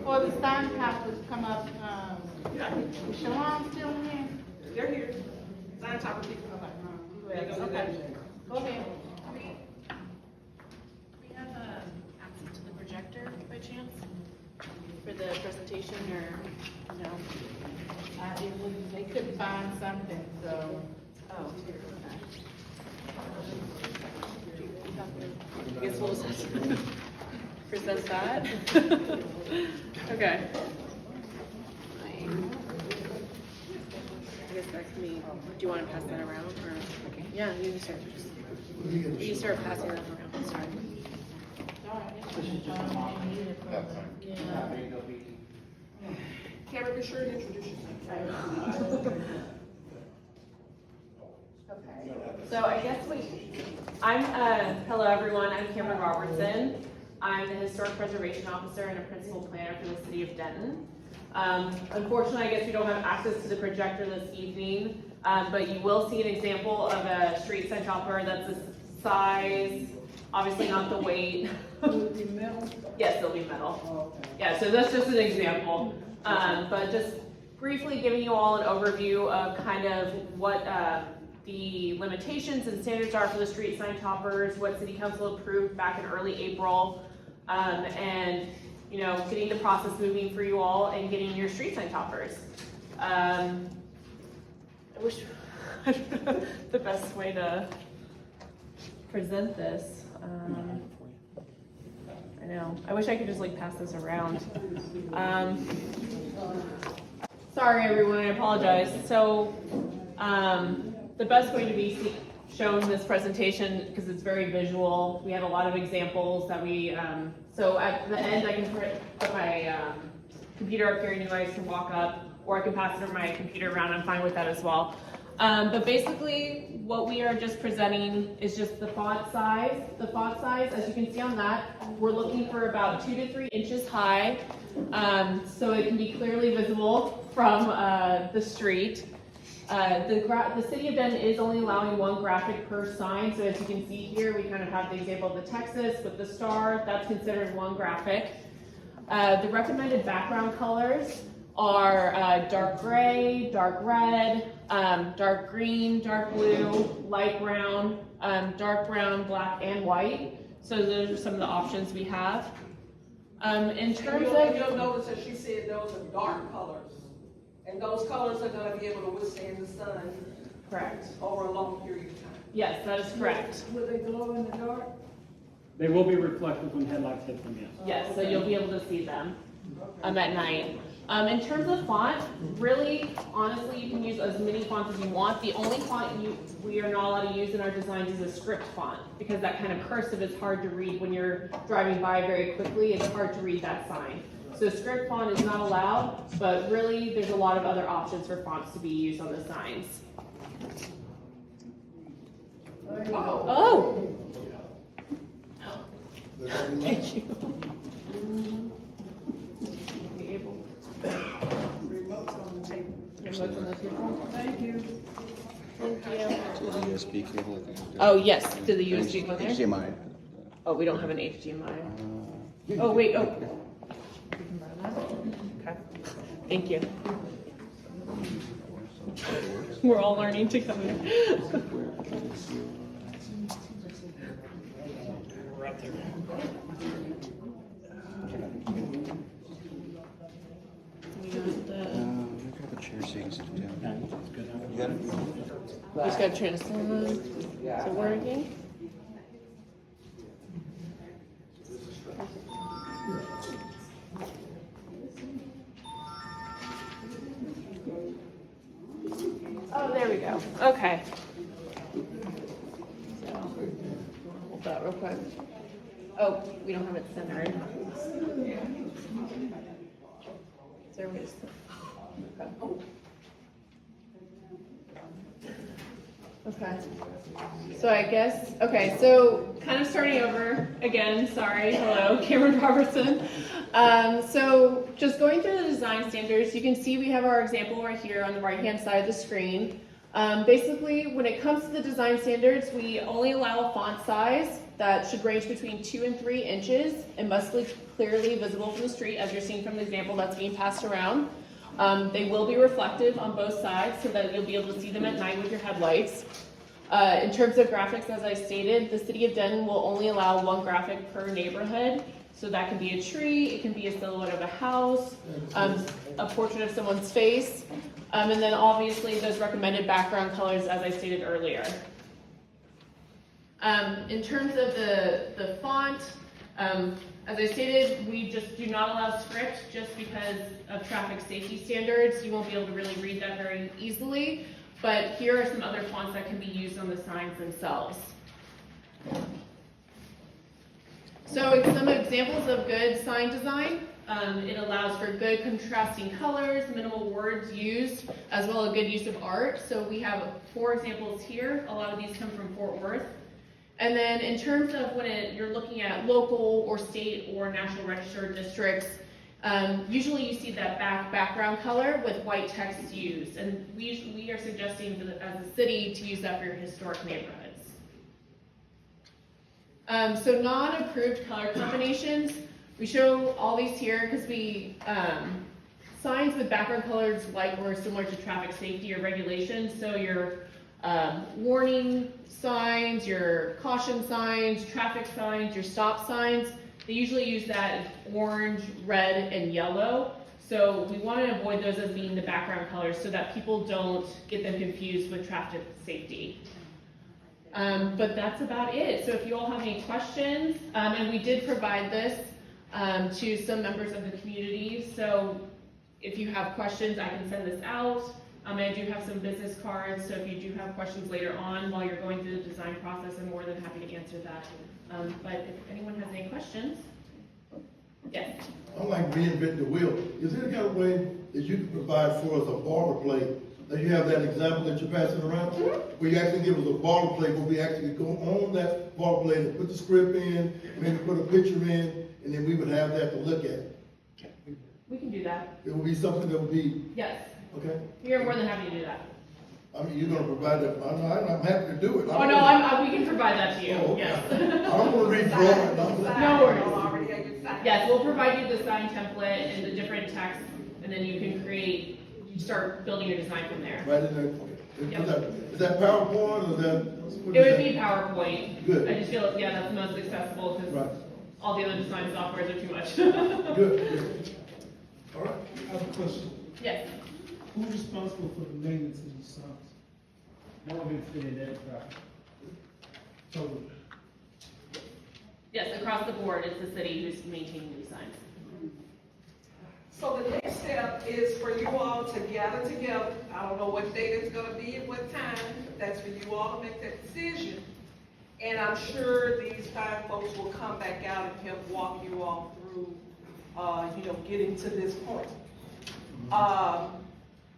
before the sign toppers come up, is Shalon still in here? They're here. Sign top of people. Okay. Go ahead. We have access to the projector by chance for the presentation or no? They couldn't find something, so. Oh. I guess we'll just present that. Okay. I guess that's me. Do you want to pass that around or? Okay. Yeah, you can start. You can start passing that around. Sorry. Cameron, be sure to introduce yourself. So I guess hello everyone, I'm Cameron Robertson. I'm the Historic Preservation Officer and a Principal Planner for the City of Denton. Unfortunately, I guess we don't have access to the projector this evening, but you will see an example of a street sign topper that's the size, obviously not the weight. Will it be metal? Yes, it'll be metal. Oh, okay. Yeah, so that's just an example. But just briefly giving you all an overview of kind of what the limitations and standards are for the street sign toppers, what City Council approved back in early April, and getting the process moving for you all and getting your street sign toppers. I wish I don't know the best way to present this. I know. I wish I could just pass this around. Sorry everyone, I apologize. So the best way to be shown this presentation, because it's very visual, we have a lot of examples that we, so at the end I can put my computer up here and you guys can walk up, or I can pass it over my computer around, I'm fine with that as well. But basically what we are just presenting is just the font size. The font size, as you can see on that, we're looking for about 2 to 3 inches high, so it can be clearly visible from the street. The City of Denton is only allowing 1 graphic per sign, so as you can see here, we kind of have the example of the Texas with the star, that's considered 1 graphic. The recommended background colors are dark gray, dark red, dark green, dark blue, light brown, dark brown, black, and white. So those are some of the options we have. In terms of... You'll notice that she said those are dark colors. And those colors are going to be able to withstand the sun. Correct. Over a long period of time. Yes, that is correct. Will they glow in the dark? They will be reflective when headlights hit them, yes. Yes, so you'll be able to see them at night. In terms of font, really, honestly, you can use as many fonts as you want. The only font we are not allowed to use in our designs is a script font, because that kind of cursive is hard to read when you're driving by very quickly. It's hard to read that sign. So script font is not allowed, but really there's a lot of other options for fonts to be used on the signs. Oh! Thank you. Remote's on the table. Remote's on the table. Thank you. Thank you. To the USB cable. Oh yes, to the USB go there. HDMI. Oh, we don't have an HDMI. Oh wait, oh. Okay. Thank you. We're all learning together. We're up there. Grab a chair so you can sit down. You got it? Just gotta turn this on. Is it working? Oh, there we go. Okay. So, hold that real quick. Oh, we don't have it centered. Is there a way to Okay. So I guess, okay, so kind of starting over again, sorry, hello, Cameron Robertson. So just going through the design standards, you can see we have our example right here on the right-hand side of the screen. Basically, when it comes to the design standards, we only allow a font size that should range between 2 and 3 inches and must be clearly visible from the street, as you're seeing from the example that's being passed around. They will be reflective on both sides so that you'll be able to see them at night with your headlights. In terms of graphics, as I stated, the city of Denton will only allow 1 graphic per neighborhood. So that can be a tree, it can be a silhouette of a house, a portrait of someone's face, and then obviously those recommended background colors as I stated earlier. In terms of the font, as I stated, we just do not allow script just because of traffic safety standards. You won't be able to really read that very easily, but here are some other fonts that can be used on the signs themselves. So some examples of good sign design. It allows for good contrasting colors, minimal words used, as well as good use of art. So we have 4 examples here. A lot of these come from Fort Worth. And then in terms of when you're looking at local or state or national register districts, usually you see that background color with white text used. And we are suggesting as a city to use that for your historic neighborhoods. So non-approved color combinations, we show all these here because signs with background colors like or similar to traffic safety or regulations. So your warning signs, your caution signs, traffic signs, your stop signs, they usually use that orange, red, and yellow. So we want to avoid those as being the background colors so that people don't get them confused with traffic safety. But that's about it. So if you all have any questions, and we did provide this to some members of the community. So if you have questions, I can send this out. I do have some business cards, so if you do have questions later on while you're going through the design process, I'm more than happy to answer that. But if anyone has any questions, yes. I like reinvent the wheel. Is there any kind of way that you can provide for us a boilerplate? That you have that example that you're passing around? Where you actually give us a boilerplate where we actually go on that boilerplate and put the script in, maybe put a picture in, and then we would have that to look at. We can do that. It would be something that would be, Yes. okay? You're more than happy to do that. I mean, you're gonna provide that, I'm happy to do it. Oh, no, we can provide that to you, Oh, okay. yes. I don't wanna redraw it. No worries. Yes, we'll provide you the sign template and the different texts, and then you can start building your design from there. Right in there, okay. Yep. Is that PowerPoint or is that? what It is would that? be PowerPoint. Good. I just feel, that's the most accessible because Right. all the other design softwares are too much. Good. All right. I have a question. Yes. Who's responsible for the maintenance of these signs? That will be fitted in, right? Totally. Yes, across the board, it's the city who's maintaining these signs. So the next step is for you all to gather together. I don't know what date it's gonna be at what time, but that's for you all to make that decision. And I'm sure these fine folks will come back out and help walk you all through, getting to this point.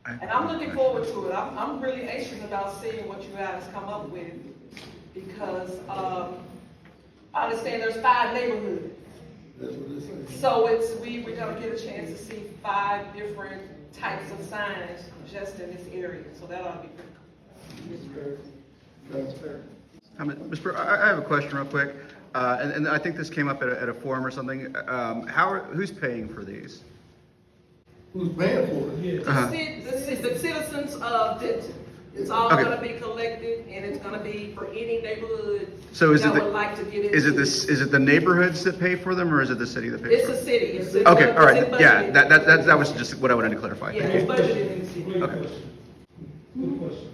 And I'm looking forward to it. I'm really anxious about seeing what you guys come up with because, I understand there's 5 neighborhoods. That's what it says. So we're gonna get a chance to see 5 different types of signs just in this area, so that ought to be pretty cool. Transparent. Mr. I have a question real quick, and I think this came up at a forum or something. Who's paying for these? Who's paying for it? Uh-huh. The citizens of Denton. It's all Okay. gonna be collected, and it's gonna be for any neighborhood So is that it would like to get into. is it the neighborhoods that pay for them, or is it the city that pays It's for the them? city. It's in Okay, the- all it's right, in yeah, budgeted. that was just what I wanted to clarify. Yeah, Thank it's you. budgeted in the city. Quick Okay. question. Quick question.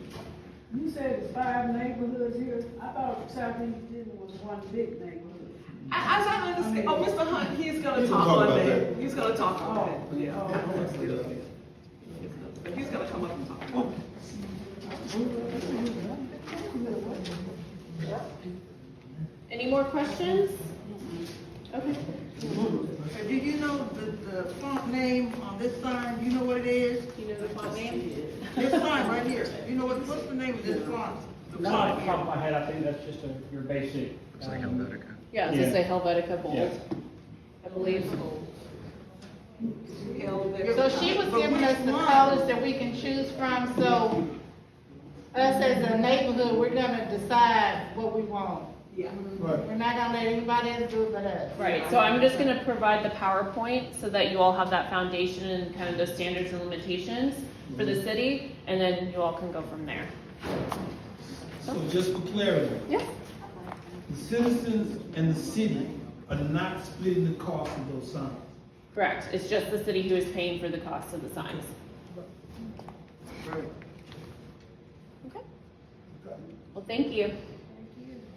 You said it's 5 neighborhoods here. I thought Southeast Denton was one big neighborhood. As I understand, Mr. Hunt, he's gonna He's talk gonna talk on about that. that. He's gonna talk on that, yeah. Yeah. He's gonna come up and talk. Any more questions? Okay. Do you know the font name on this sign? Do you know what it is? You know the font name? This sign right here. You know what's the name of this font? The Off font the here. top of my head, I think that's just your basic. It's like Helvetica. Yeah, I was gonna say Helvetica bold, Yeah. I believe. So she was giving us the colors that we can choose from, so us as a neighborhood, we're gonna decide what we want. Right. We're not gonna let anybody else do it but us. Right, so I'm just gonna provide the PowerPoint so that you all have that foundation and kind of the standards and limitations for the city, and then you all can go from there. So just for clarity, Yes. the citizens and the city are not splitting the cost of those signs. Correct, it's just the city who is paying for the cost of the signs. Okay. Well, thank you.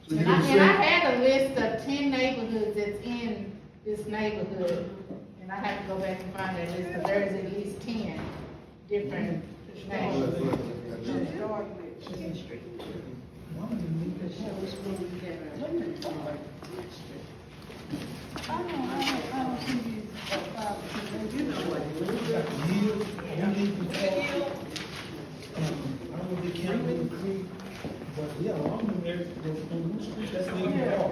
So you And can I send, had a list of 10 neighborhoods that's in this neighborhood, and I have to go back and find that list, because there's at least 10 different neighborhoods. I don't see these five, You know what, you got the yield, you need control. I don't know if they count Little Creek, but yeah, along the there, on Blue Street, that's legal law.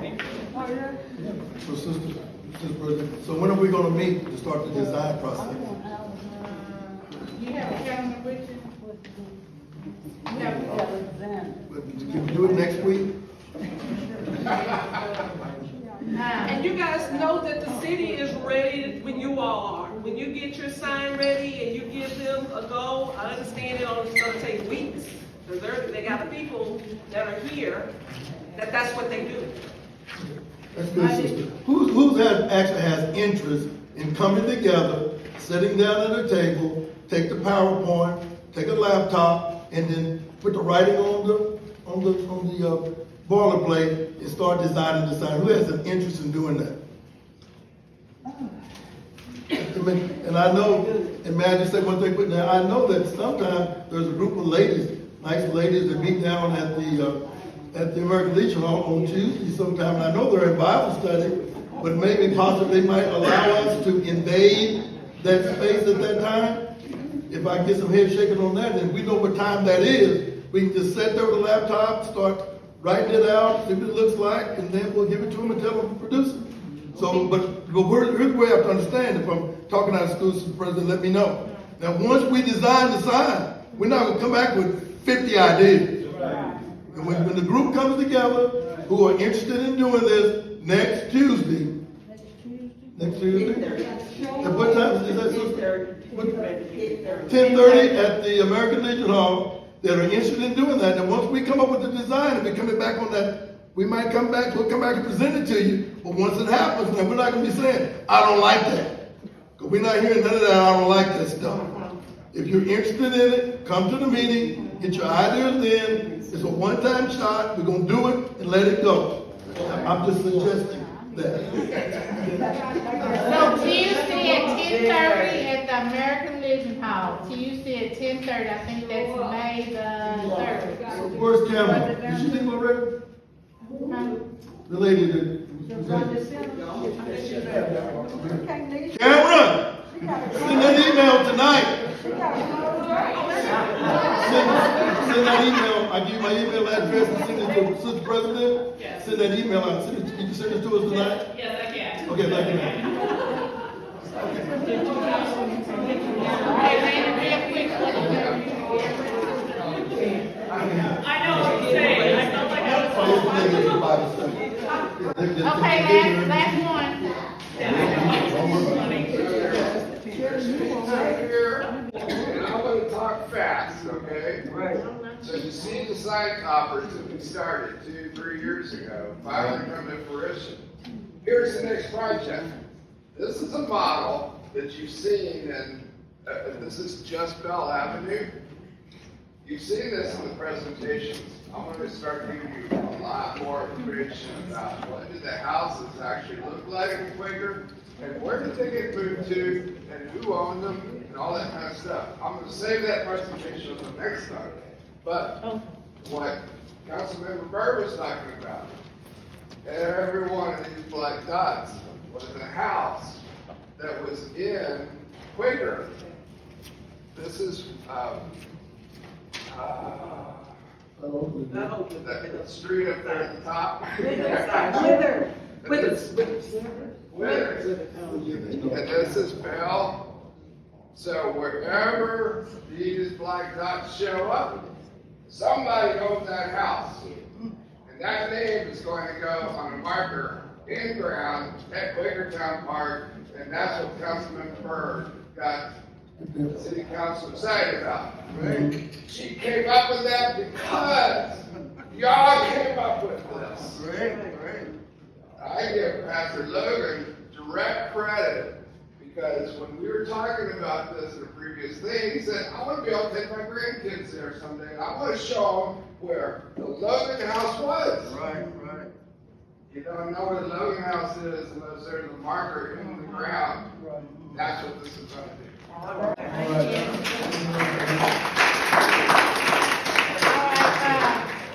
oh, yeah? so sister President, so when are we gonna meet to start the design process? You have a calendar with you? Can we do it next week? And you guys know that the city is ready when you all are. When you get your sign ready and you give them a go, I understand it's gonna take weeks. Because they got the people that are here, that's what they do. That's good, sister. Who's actually has interest in coming together, sitting down at a table, take the PowerPoint, take a laptop, and then put the writing on the boilerplate and start designing the sign? Who has an interest in doing that? I mean, and I know, and may I just say one thing quick now, I know that sometimes there's a group of ladies, nice ladies that meet down at the American Legion Hall on Tuesday sometime, and I know they're in Bible study, but maybe possibly they might allow us to invade that space at that time. If I can get some head shaking on that, then we know what time that is. We can just sit there with a laptop, start writing it out, see what it looks like, and then we'll give it to them and tell them to produce it. So, but here's the way I have to understand. If I'm talking out of school, Mr. President, let me know. Now, once we design the sign, we're not gonna come back with 50 ideas. And when the group comes together, who are interested in doing this next Tuesday. At what time is that? 10:30 at the American Legion Hall, that are interested in doing that. And once we come up with the design and we're coming back on that, we'll come back and present it to you. But once it happens, then we're not gonna be saying, I don't like that. Because we're not hearing none of that, I don't like that stuff. If you're interested in it, come to the meeting, get your ideas in. It's a one-time shot, we're gonna do it and let it go. I'm just suggesting that. So Tuesday at 10:30 at the American Legion Hall. Tuesday at 10:30, I think that's May the 3rd. Where's Cameron? Did she leave already? The lady that. Cameron! Send that email tonight. Send that email. I give you my email address and send it to Sister President. Yes. Send that email out. Can you send it to us tonight? Yes, I can. Okay, thank you. Hey, man, real quick. I know what you're saying, I felt like I was. Okay, last one. Here, and I'm gonna talk fast, okay? Right. So you see the sign toppers that we started 2-3 years ago, finally come to fruition. Here's the next project. This is a model that you've seen, and this is Just Bell Avenue. You've seen this in the presentations. I'm going to start giving you a lot more information about what did the houses actually look like in Quaker, and where did they get moved to, and who owned them, and all that kind of stuff. I'm going to save that presentation for the next time. But what Councilmember Burr was talking about, every one of these black dots was a house that was in Quaker. This is that street up there at the top. Withers. And this is Bell. So wherever these black dots show up, somebody owns that house. And And that name is going to go on a marker in ground at Quakertown Park, and that's what Councilman Byrd got the city council excited about. Right? She came up with that because y'all came up with this. Right. I give Pastor Logan direct credit because when we were talking about this in a previous thing, he said, I want to be able to take my grandkids there someday. And I want to show them where the Logan House was. Right. You don't know where the Logan House is unless there's a marker in the ground. That's what this is going to do. All right.